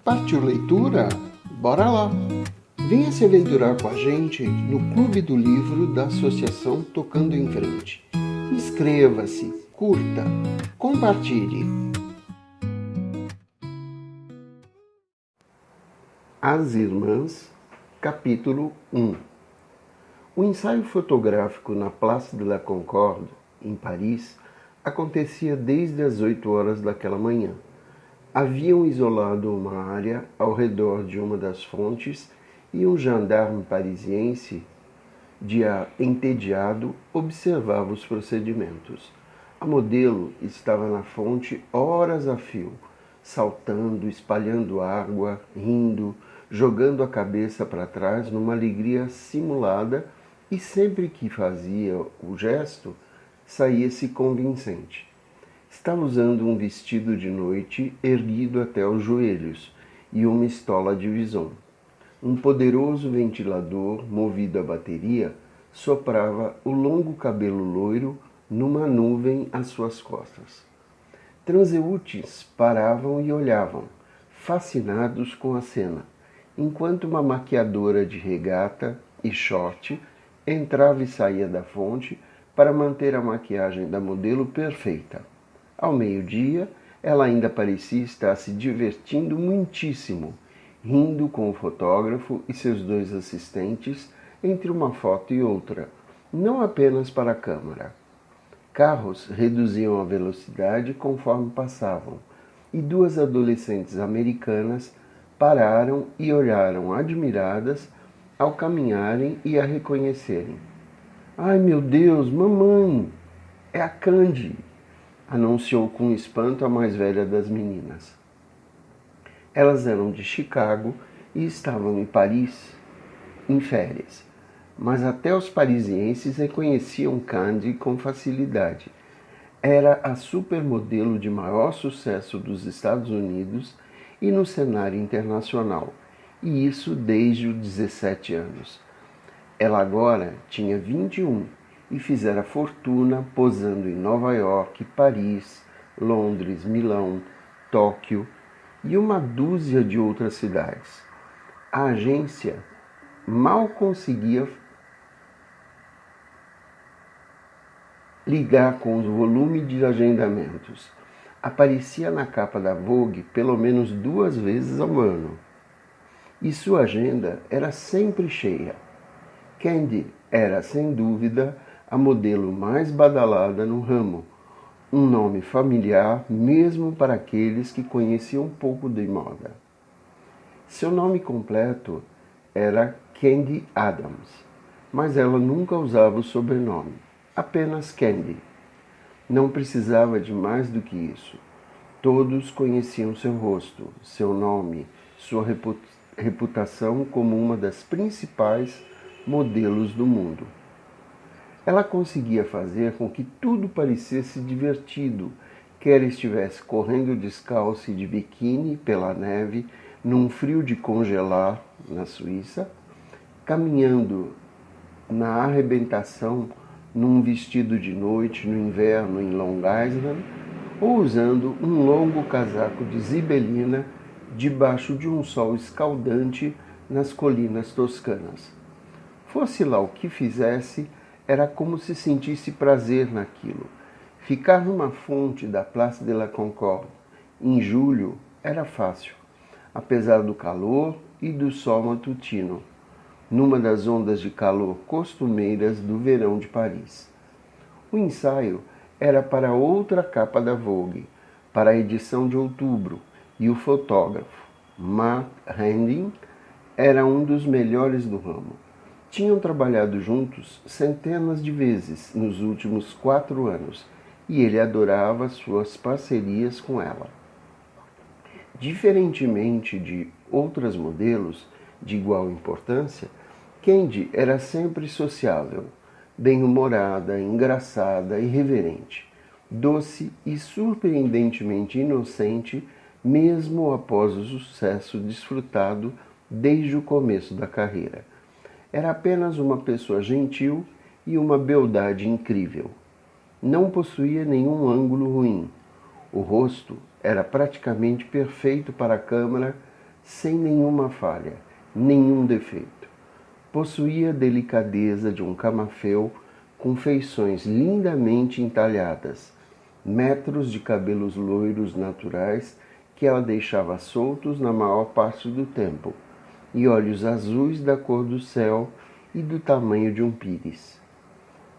Partiu leitura? Bora lá! Venha se aventurar com a gente no Clube do Livro da Associação Tocando em Frente. Inscreva-se, curta, compartilhe. As Irmãs, capítulo 1. O ensaio fotográfico na Place de la Concorde, em Paris, acontecia desde as 8 horas daquela manhã. Haviam isolado uma área ao redor de uma das fontes e um gendarme parisiense, de ar entediado, observava os procedimentos. A modelo estava na fonte horas a fio, saltando, espalhando água, rindo, jogando a cabeça para trás numa alegria simulada, e sempre que fazia o gesto, saía-se convincente. Estava usando um vestido de noite erguido até os joelhos e uma estola de vison. Um poderoso ventilador, movido a bateria, soprava o longo cabelo loiro numa nuvem às suas costas. Transeúntes paravam e olhavam, fascinados com a cena, enquanto uma maquiadora de regata e short entrava e saía da fonte para manter a maquiagem da modelo perfeita. Ao meio-dia, ela ainda parecia estar se divertindo muitíssimo, rindo com o fotógrafo e seus 2 assistentes entre uma foto e outra, não apenas para a câmera. Carros reduziam a velocidade conforme passavam, e 2 adolescentes americanas pararam e olharam admiradas ao caminharem e a reconhecerem. "Ai, meu Deus, mamãe! É a Candy!", anunciou com espanto a mais velha das meninas. Elas eram de Chicago e estavam em Paris, em férias. Mas até os parisienses reconheciam Candy com facilidade. Era a supermodelo de maior sucesso dos Estados Unidos e no cenário internacional, e isso desde os 17 anos. Ela agora tinha 21 e fizera fortuna posando em Nova York, Paris, Londres, Milão, Tóquio e uma dúzia de outras cidades. A agência mal conseguia ligar com o volume de agendamentos. Aparecia na capa da Vogue pelo menos 2 vezes ao ano. E sua agenda era sempre cheia. Candy era, sem dúvida, a modelo mais badalada no ramo, um nome familiar mesmo para aqueles que conheciam pouco de moda. Seu nome completo era Candy Adams, mas ela nunca usava o sobrenome, apenas Candy. Não precisava de mais do que isso. Todos conheciam seu rosto, seu nome, sua reputação como uma das principais modelos do mundo. Ela conseguia fazer com que tudo parecesse divertido, quer estivesse correndo descalço e de biquíni pela neve, num frio de congelar na Suíça, caminhando na arrebentação num vestido de noite no inverno em Long Island, ou usando um longo casaco de zibelina debaixo de um sol escaldante nas colinas toscanas. Fosse lá o que fizesse, era como se sentisse prazer naquilo. Ficar numa fonte da Place de la Concorde em julho era fácil, apesar do calor e do sol matutino, numa das ondas de calor costumeiras do verão de Paris. O ensaio era para outra capa da Vogue, para a edição de outubro, e o fotógrafo, Mark Hending, era um dos melhores do ramo. Tinham trabalhado juntos centenas de vezes nos últimos 4 anos, e ele adorava suas parcerias com ela. Diferentemente de outras modelos de igual importância, Candy era sempre sociável, bem-humorada, engraçada e reverente, doce e surpreendentemente inocente, mesmo após o sucesso desfrutado desde o começo da carreira. Era apenas uma pessoa gentil e uma beldade incrível. Não possuía nenhum ângulo ruim. O rosto era praticamente perfeito para a câmera, sem nenhuma falha, nenhum defeito. Possuía a delicadeza de um camafeu com feições lindamente entalhadas, metros de cabelos loiros naturais que ela deixava soltos na maior parte do tempo, e olhos azuis da cor do céu e do tamanho de um pires.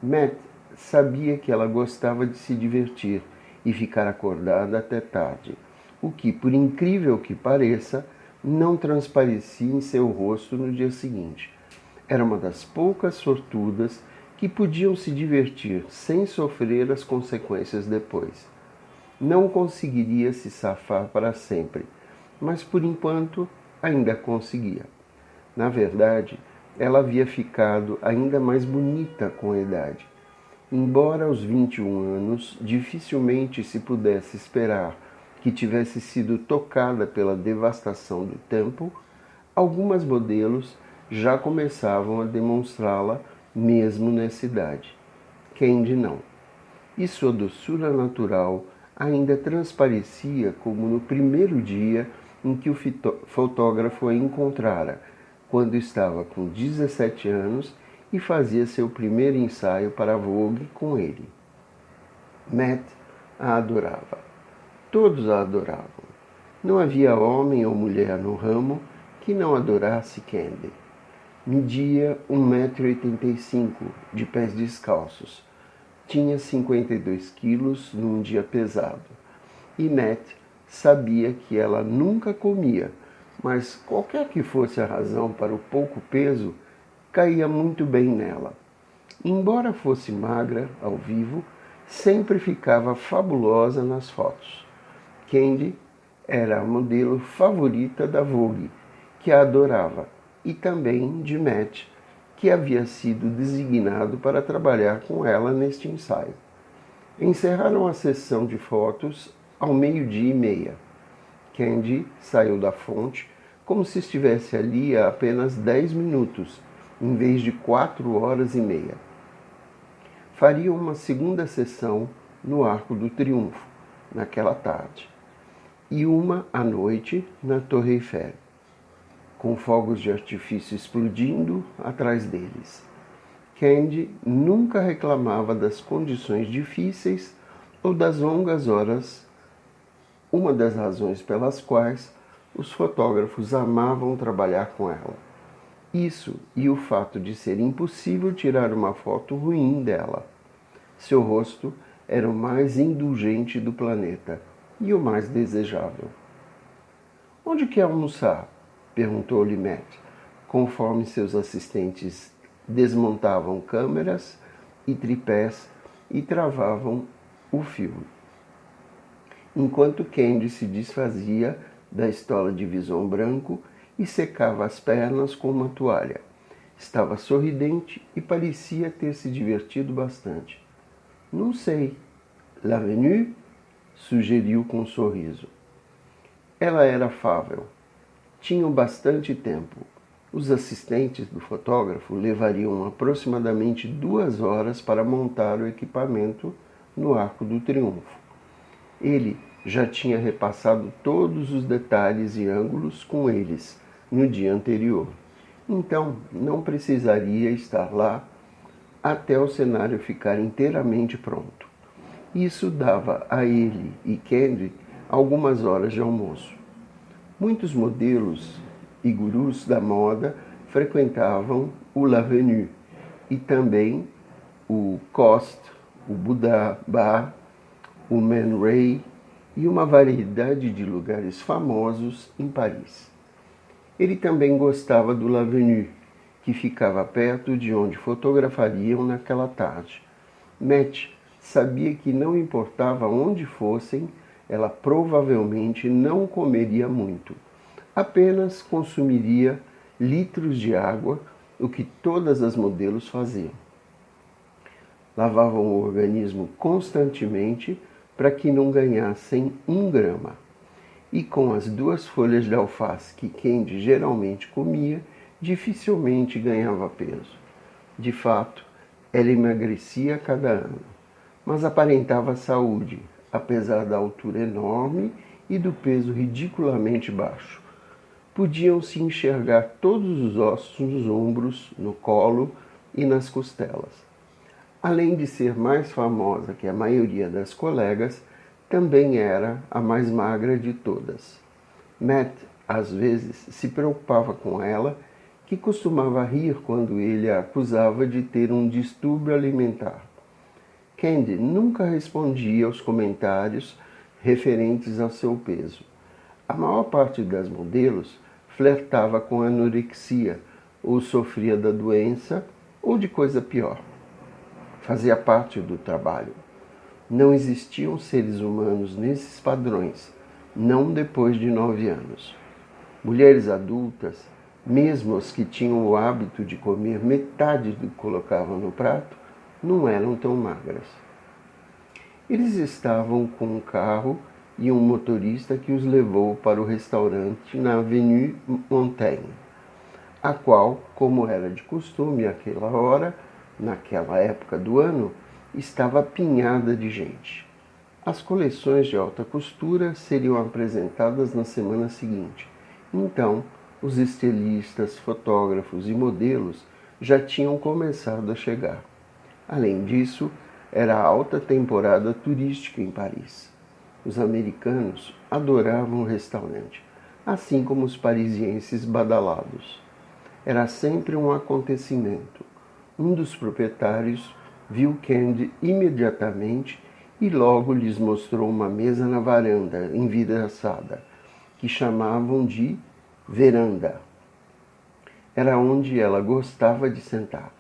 Matt sabia que ela gostava de se divertir e ficar acordada até tarde, o que, por incrível que pareça, não transparecia em seu rosto no dia seguinte. Era uma das poucas sortudas que podiam se divertir sem sofrer as consequências depois. Não conseguiria se safar para sempre, mas por enquanto ainda conseguia. Na verdade, ela havia ficado ainda mais bonita com a idade. Embora aos 21 anos dificilmente se pudesse esperar que tivesse sido tocada pela devastação do tempo, algumas modelos já começavam a demonstrá-la mesmo nessa idade. Candy não. E sua doçura natural ainda transparecia como no primeiro dia em que o fotógrafo a encontrara, quando estava com 17 anos e fazia seu primeiro ensaio para a Vogue com ele. Matt a adorava. Todos a adoravam. Não havia homem ou mulher no ramo que não adorasse Candy. Media 1,85 m, de pés descalços. Tinha 52 quilos num dia pesado. E Matt sabia que ela nunca comia, mas qualquer que fosse a razão para o pouco peso, caía muito bem nela. Embora fosse magra ao vivo, sempre ficava fabulosa nas fotos. Candy era a modelo favorita da Vogue, que a adorava, e também de Matt, que havia sido designado para trabalhar com ela neste ensaio. Encerraram a sessão de fotos ao 12h30. Candy saiu da fonte como se estivesse ali há apenas 10 minutos, em vez de 4h30. Fariam uma segunda sessão no Arco do Triunfo, naquela tarde, e uma à noite na Torre Eiffel, com fogos de artifício explodindo atrás deles. Candy nunca reclamava das condições difíceis ou das longas horas, uma das razões pelas quais os fotógrafos amavam trabalhar com ela. Isso e o fato de ser impossível tirar uma foto ruim dela. Seu rosto era o mais indulgente do planeta e o mais desejável. "Onde quer almoçar?" perguntou-lhe Matt, conforme seus assistentes desmontavam câmeras e tripés e travavam o filme, enquanto Candy se desfazia da estola de vison branco e secava as pernas com uma toalha. Estava sorridente e parecia ter se divertido bastante. "Não sei. L'Avenue?" sugeriu com um sorriso. Ela era afável. Tinham bastante tempo. Os assistentes do fotógrafo levariam aproximadamente 2 horas para montar o equipamento no Arco do Triunfo. Ele já tinha repassado todos os detalhes e ângulos com eles no dia anterior. Então, não precisaria estar lá até o cenário ficar inteiramente pronto. Isso dava a ele e Candy algumas horas de almoço. Muitos modelos e gurus da moda frequentavam o L'Avenue e também o Coste, o Buddha Bar, o Man Ray e uma variedade de lugares famosos em Paris. Ele também gostava do L'Avenue, que ficava perto de onde fotografariam naquela tarde. Matt sabia que não importava onde fossem, ela provavelmente não comeria muito. Apenas consumiria litros de água, o que todas as modelos faziam. Lavavam o organismo constantemente para que não ganhassem 1 grama. E com as 2 folhas de alface que Candy geralmente comia, dificilmente ganhava peso. De fato, ela emagrecia a cada ano, mas aparentava saúde, apesar da altura enorme e do peso ridiculamente baixo. podiam-se enxergar todos os ossos nos ombros, no colo e nas costelas. Além de ser mais famosa que a maioria das colegas, também era a mais magra de todas. Matt, às vezes, se preocupava com ela, que costumava rir quando ele a acusava de ter um distúrbio alimentar. Candy nunca respondia aos comentários referentes ao seu peso. A maior parte das modelos flertava com anorexia, ou sofria da doença, ou de coisa pior. Fazia parte do trabalho. Não existiam seres humanos nesses padrões, não depois de 9 anos. Mulheres adultas, mesmo as que tinham o hábito de comer metade do que colocavam no prato, não eram tão magras. Eles estavam com um carro e um motorista que os levou para o restaurante na Avenue Montaigne, a qual, como era de costume àquela hora, naquela época do ano, estava apinhada de gente. As coleções de alta costura seriam apresentadas na semana seguinte. Então, os estilistas, fotógrafos e modelos já tinham começado a chegar. Além disso, era a alta temporada turística em Paris. Os americanos adoravam o restaurante, assim como os parisienses badalados. Era sempre um acontecimento. Um dos proprietários viu Candy imediatamente e logo lhes mostrou uma mesa na varanda, envidraçada, que chamavam de veranda. Era onde ela gostava de sentar.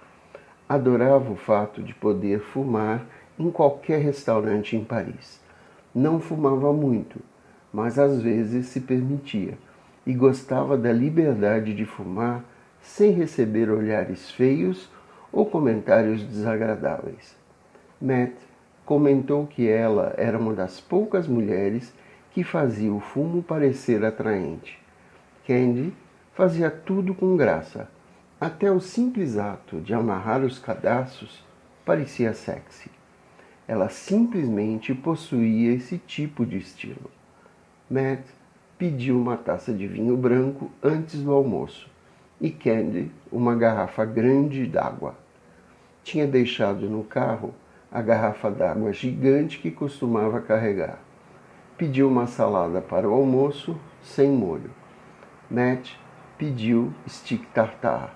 Adorava o fato de poder fumar em qualquer restaurante em Paris. Não fumava muito, mas às vezes se permitia, e gostava da liberdade de fumar sem receber olhares feios ou comentários desagradáveis. Matt comentou que ela era uma das poucas mulheres que fazia o fumo parecer atraente. Candy fazia tudo com graça. Até o simples ato de amarrar os cadarços parecia sexy. Ela simplesmente possuía esse tipo de estilo. Matt pediu uma taça de vinho branco antes do almoço e Candy uma garrafa grande d'água. Tinha deixado no carro a garrafa d'água gigante que costumava carregar. Pediu uma salada para o almoço, sem molho. Matt pediu stick tartare.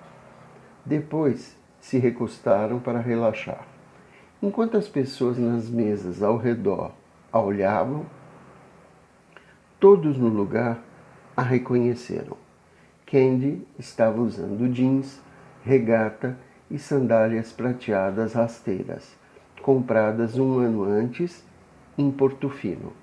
Depois se recostaram para relaxar. Enquanto as pessoas nas mesas ao redor a olhavam, todos no lugar a reconheceram. Candy estava usando jeans, regata e sandálias prateadas rasteiras, compradas um ano antes em Portofino.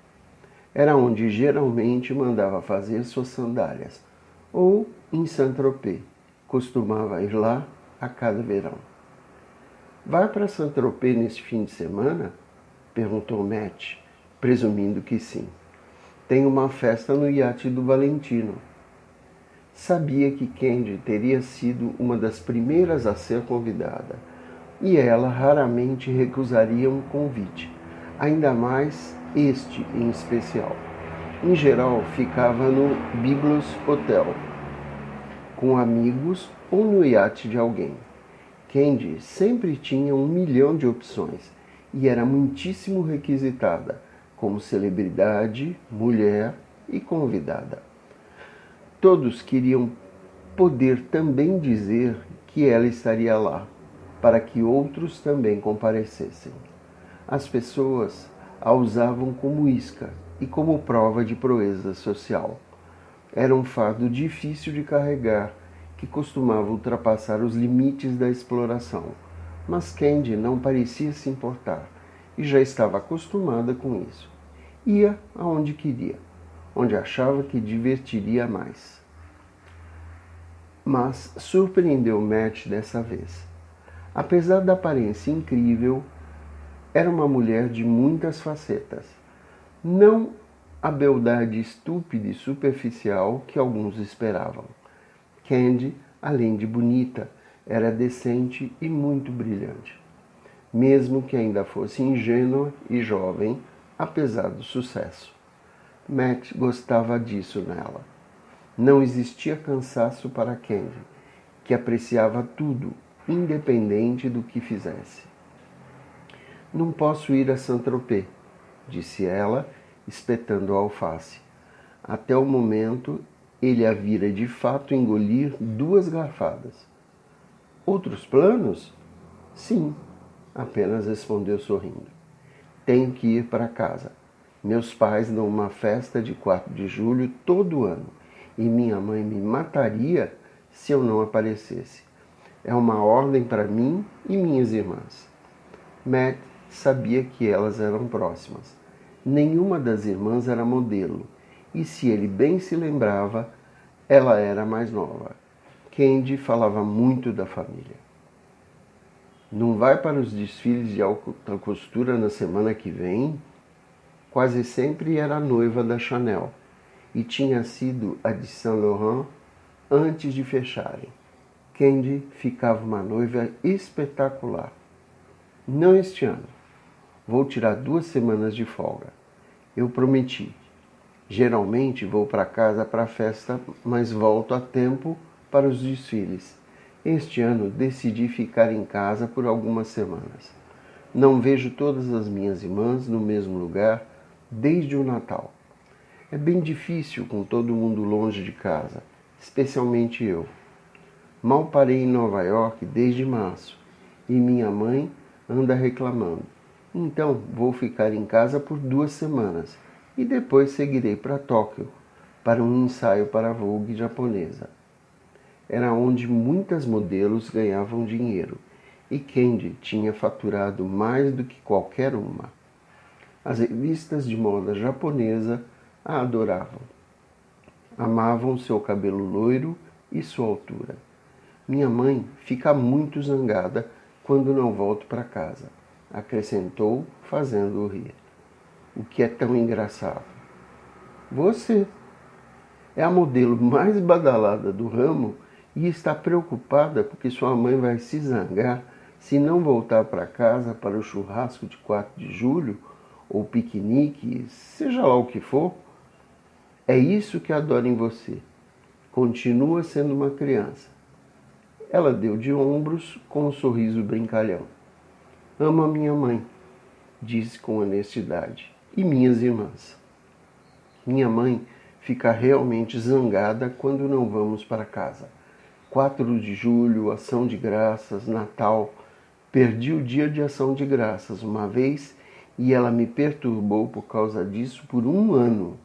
Era onde geralmente mandava fazer suas sandálias, ou em Saint-Tropez. Costumava ir lá a cada verão. Vai para Saint-Tropez neste fim de semana? Perguntou Matt, presumindo que sim. Tem uma festa no iate do Valentino. Sabia que Candy teria sido uma das primeiras a ser convidada, e ela raramente recusaria um convite, ainda mais este em especial. Em geral, ficava no Biglos Hotel, com amigos ou no iate de alguém. Candy sempre tinha 1 milhão de opções e era muitíssimo requisitada, como celebridade, mulher e convidada. Todos queriam poder também dizer que ela estaria lá, para que outros também comparecessem. As pessoas a usavam como isca e como prova de proeza social. Era um fardo difícil de carregar, que costumava ultrapassar os limites da exploração, mas Candy não parecia se importar e já estava acostumada com isso. Ia aonde queria, onde achava que divertiria mais. Mas surpreendeu Matt dessa vez. Apesar da aparência incrível, era uma mulher de muitas facetas. Não a beldade estúpida e superficial que alguns esperavam. Candy, além de bonita, era decente e muito brilhante. Mesmo que ainda fosse ingênua e jovem, apesar do sucesso. Matt gostava disso nela. Não existia cansaço para Candy, que apreciava tudo, independente do que fizesse. Não posso ir a Saint-Tropez, disse ela, espetando a alface. Até o momento, ele a vira de fato engolir 2 garfadas. Outros planos? Sim, apenas respondeu sorrindo. Tenho que ir para casa. Meus pais dão uma festa de 4 de julho todo ano e minha mãe me mataria se eu não aparecesse. É uma ordem para mim e minhas irmãs. Matt sabia que elas eram próximas. Nenhuma das irmãs era modelo, e se ele bem se lembrava, ela era mais nova. Candy falava muito da família. Não vai para os desfiles de alta costura na semana que vem? Quase sempre era a noiva da Chanel, e tinha sido a de Saint Laurent antes de fecharem. Candy ficava uma noiva espetacular. Não este ano. Vou tirar 2 semanas de folga. Eu prometi. Geralmente vou para casa para a festa, mas volto a tempo para os desfiles. Este ano decidi ficar em casa por algumas semanas. Não vejo todas as minhas irmãs no mesmo lugar desde o Natal. É bem difícil com todo mundo longe de casa, especialmente eu. Mal parei em Nova York desde março e minha mãe anda reclamando. Então vou ficar em casa por 2 semanas e depois seguirei para Tóquio para um ensaio para a Vogue japonesa. Era onde muitas modelos ganhavam dinheiro e Candy tinha faturado mais do que qualquer uma. As revistas de moda japonesa a adoravam. Amavam seu cabelo loiro e sua altura. Minha mãe fica muito zangada quando não volto para casa, acrescentou, fazendo-o rir. O que é tão engraçado? Você é a modelo mais badalada do ramo e está preocupada porque sua mãe vai se zangar se não voltar para casa para o churrasco de 4 de julho ou piquenique, seja lá o que for? É isso que adoro em você. Continua sendo uma criança. Ela deu de ombros com um sorriso brincalhão. Amo a minha mãe, disse com honestidade, e minhas irmãs. Minha mãe fica realmente zangada quando não vamos para casa. 4 de julho, Ação de Graças, Natal. Perdi o dia de Ação de Graças uma vez e ela me perturbou por causa disso por 1 ano.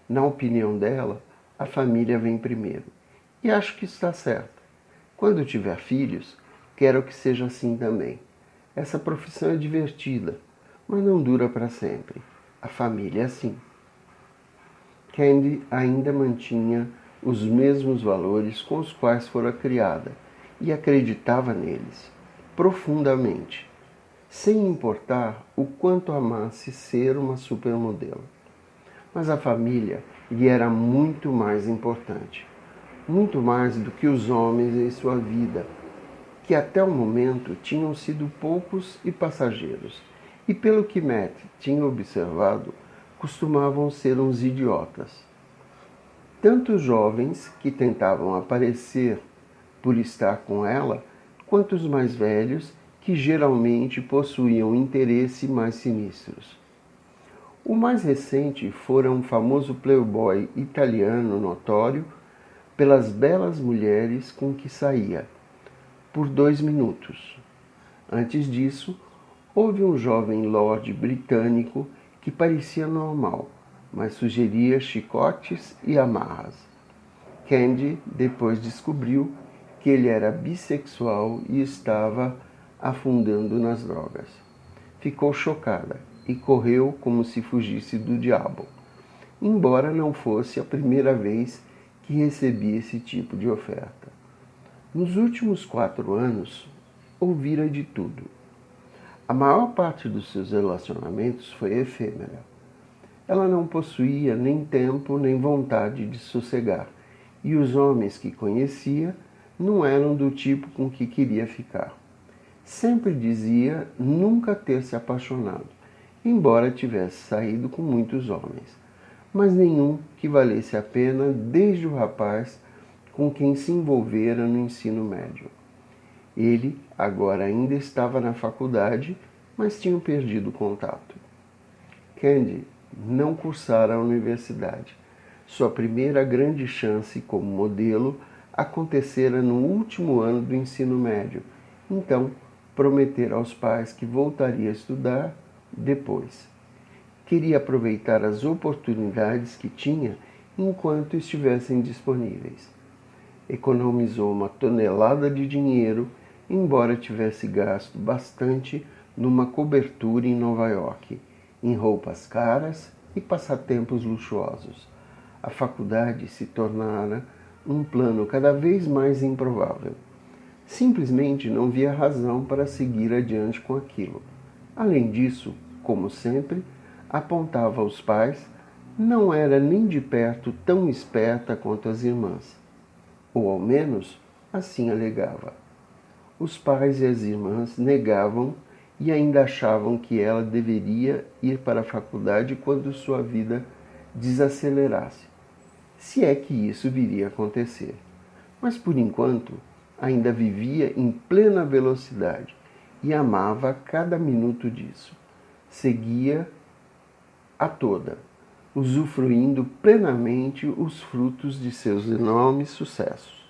Na opinião dela, a família vem primeiro. E acho que está certa. Quando tiver filhos, quero que seja assim também. Essa profissão é divertida, mas não dura para sempre. A família é assim. Candy ainda mantinha os mesmos valores com os quais fora criada e acreditava neles, profundamente, sem importar o quanto amasse ser uma supermodelo. Mas a família lhe era muito mais importante, muito mais do que os homens em sua vida, que até o momento tinham sido poucos e passageiros, e pelo que Matt tinha observado, costumavam ser uns idiotas. Tanto os jovens que tentavam aparecer por estar com ela, quanto os mais velhos que geralmente possuíam interesses mais sinistros. O mais recente fora um famoso playboy italiano notório pelas belas mulheres com que saía, por 2 minutos. Antes disso, houve um jovem lord britânico que parecia normal, mas sugeria chicotes e amarras. Candy depois descobriu que ele era bissexual e estava afundando nas drogas. Ficou chocada e correu como se fugisse do diabo, embora não fosse a primeira vez que recebia esse tipo de oferta. Nos últimos 4 anos, ouvira de tudo. A maior parte dos seus relacionamentos foi efêmera. Ela não possuía nem tempo nem vontade de sossegar, e os homens que conhecia não eram do tipo com que queria ficar. Sempre dizia nunca ter se apaixonado, embora tivesse saído com muitos homens. mas nenhum que valesse a pena desde o rapaz com quem se envolvera no ensino médio. Ele agora ainda estava na faculdade, mas tinha perdido o contato. Candy não cursara a universidade. Sua primeira grande chance como modelo acontecera no último ano do ensino médio. Então, prometera aos pais que voltaria a estudar depois. Queria aproveitar as oportunidades que tinha enquanto estivessem disponíveis. Economizou uma tonelada de dinheiro, embora tivesse gasto bastante numa cobertura em Nova York, em roupas caras e passatempos luxuosos. A faculdade se tornara um plano cada vez mais improvável. Simplesmente não via razão para seguir adiante com aquilo. Além disso, como sempre, apontava aos pais, não era nem de perto tão esperta quanto as irmãs. Ou ao menos, assim alegava. Os pais e as irmãs negavam e ainda achavam que ela deveria ir para a faculdade quando sua vida desacelerasse, se é que isso viria a acontecer. Mas por enquanto, ainda vivia em plena velocidade e amava cada minuto disso. Seguia a toda, usufruindo plenamente os frutos de seus enormes sucessos.